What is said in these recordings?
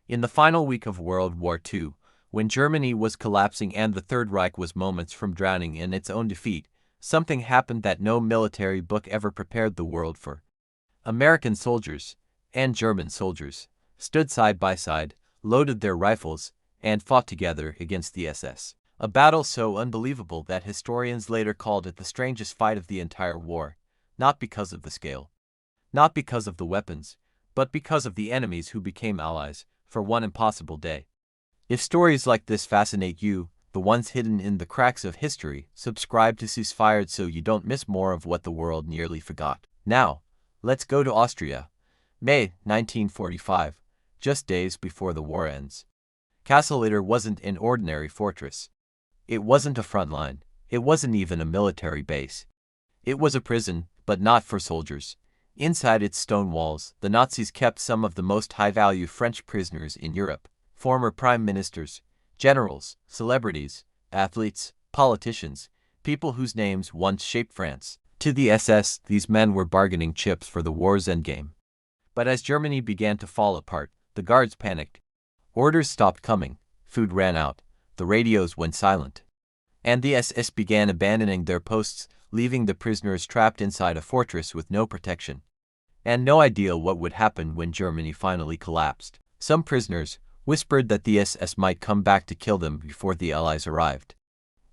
In the final week of World War II, when Germany was collapsing and the Third Reich was moments from drowning in its own defeat, something happened that no military book ever prepared the world for. American soldiers and German soldiers stood side by side, loaded their rifles, and fought together against the SS. A battle so unbelievable that historians later called it the strangest fight of the entire war, not because of the scale, not because of the weapons, but because of the enemies who became allies for one impossible day. If stories like this fascinate you, the ones hidden in the cracks of history, subscribe to Ceasefire so you don't miss more of what the world nearly forgot. Now, let's go to Austria. May 1945, just days before the war ends. Castle Itter wasn't an ordinary fortress. It wasn't a front line. It wasn't even a military base. It was a prison, but not for soldiers. Inside its stone walls, the Nazis kept some of the most high-value French prisoners in Europe. Former prime ministers, generals, celebrities, athletes, politicians, people whose names once shaped France. To the SS, these men were bargaining chips for the war's endgame. But as Germany began to fall apart, the guards panicked. Orders stopped coming, food ran out, the radios went silent. And the SS began abandoning their posts, leaving the prisoners trapped inside a fortress with no protection. And no idea what would happen when Germany finally collapsed. Some prisoners whispered that the SS might come back to kill them before the Allies arrived.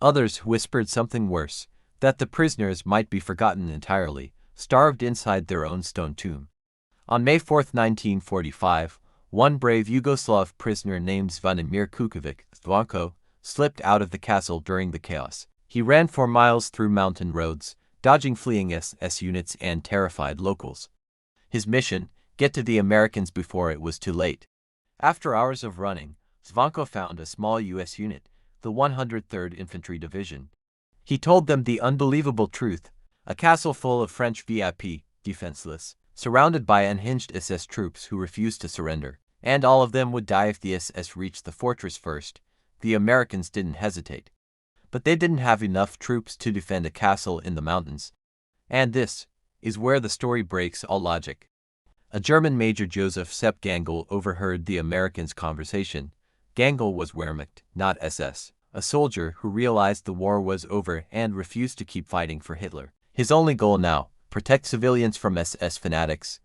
Others whispered something worse, that the prisoners might be forgotten entirely, starved inside their own stone tomb. On May 4, 1945, one brave Yugoslav prisoner named Zvonimir Kukovic, Zvonko, slipped out of the castle during the chaos. He ran for miles through mountain roads, dodging fleeing SS units and terrified locals. His mission: get to the Americans before it was too late. After hours of running, Zvonko found a small U.S. unit, the 103rd Infantry Division. He told them the unbelievable truth: a castle full of French VIP, defenseless, surrounded by unhinged SS troops who refused to surrender, and all of them would die if the SS reached the fortress first. The Americans didn't hesitate. But they didn't have enough troops to defend a castle in the mountains. And this is where the story breaks all logic. A German Major Joseph Sepp Gangl overheard the Americans' conversation. Gangl was Wehrmacht, not SS, a soldier who realized the war was over and refused to keep fighting for Hitler. His only goal now: protect civilians from SS fanatics.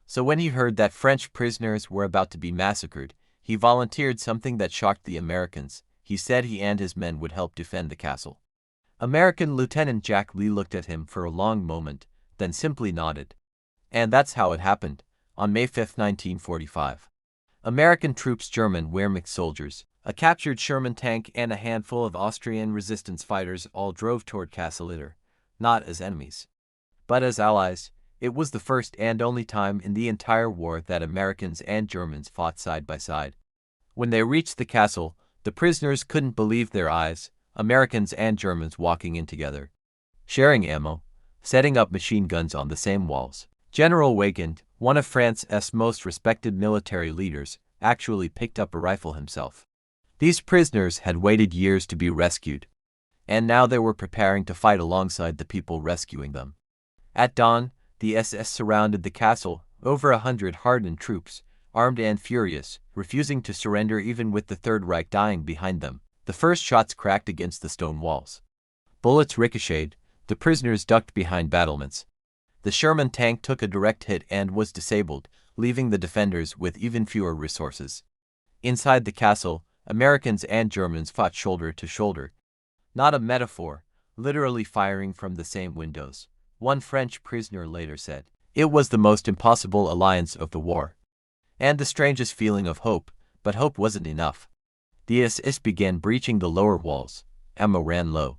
So when he heard that French prisoners were about to be massacred, he volunteered something that shocked the Americans. He said he and his men would help defend the castle. American Lieutenant Jack Lee looked at him for a long moment, then simply nodded. And that's how it happened. On May 5, 1945, American troops, German Wehrmacht soldiers, a captured Sherman tank, and a handful of Austrian resistance fighters all drove toward Castle Itter, not as enemies, but as allies. It was the first and only time in the entire war that Americans and Germans fought side by side. When they reached the castle, the prisoners couldn't believe their eyes: Americans and Germans walking in together, sharing ammo, setting up machine guns on the same walls. General Weygand, one of France's most respected military leaders, actually picked up a rifle himself. These prisoners had waited years to be rescued, and now they were preparing to fight alongside the people rescuing them. At dawn, the SS surrounded the castle, over 100 hardened troops, armed and furious, refusing to surrender even with the Third Reich dying behind them. The first shots cracked against the stone walls. Bullets ricocheted, the prisoners ducked behind battlements. The Sherman tank took a direct hit and was disabled, leaving the defenders with even fewer resources. Inside the castle, Americans and Germans fought shoulder to shoulder. Not a metaphor, literally firing from the same windows. One French prisoner later said, "It was the most impossible alliance of the war, and the strangest feeling of hope, but hope wasn't enough." The SS began breaching the lower walls. Ammo ran low,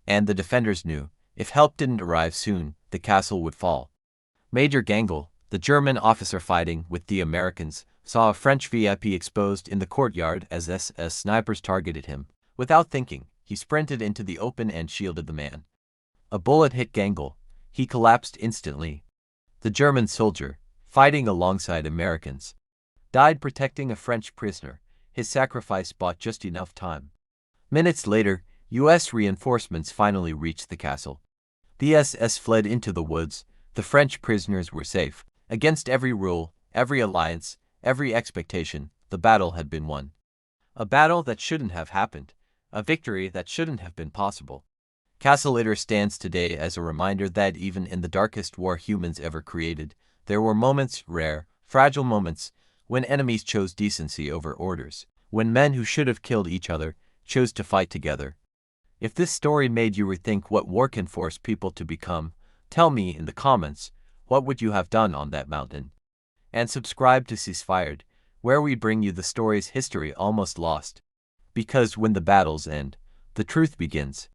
and the defenders knew, if help didn't arrive soon, the castle would fall. Major Gangl, the German officer fighting with the Americans, saw a French VIP exposed in the courtyard as SS snipers targeted him. Without thinking, he sprinted into the open and shielded the man. A bullet hit Gangl. He collapsed instantly. The German soldier, fighting alongside Americans, died protecting a French prisoner. His sacrifice bought just enough time. Minutes later, U.S. reinforcements finally reached the castle. The SS fled into the woods. The French prisoners were safe. Against every rule, every alliance, every expectation, the battle had been won. A battle that shouldn't have happened. A victory that shouldn't have been possible. Castle Itter stands today as a reminder that even in the darkest war humans ever created, there were moments, rare, fragile moments, when enemies chose decency over orders, when men who should have killed each other chose to fight together. If this story made you rethink what war can force people to become, tell me in the comments, what would you have done on that mountain? And subscribe to Ceasefired, where we bring you the stories history almost lost. Because when the battles end, the truth begins.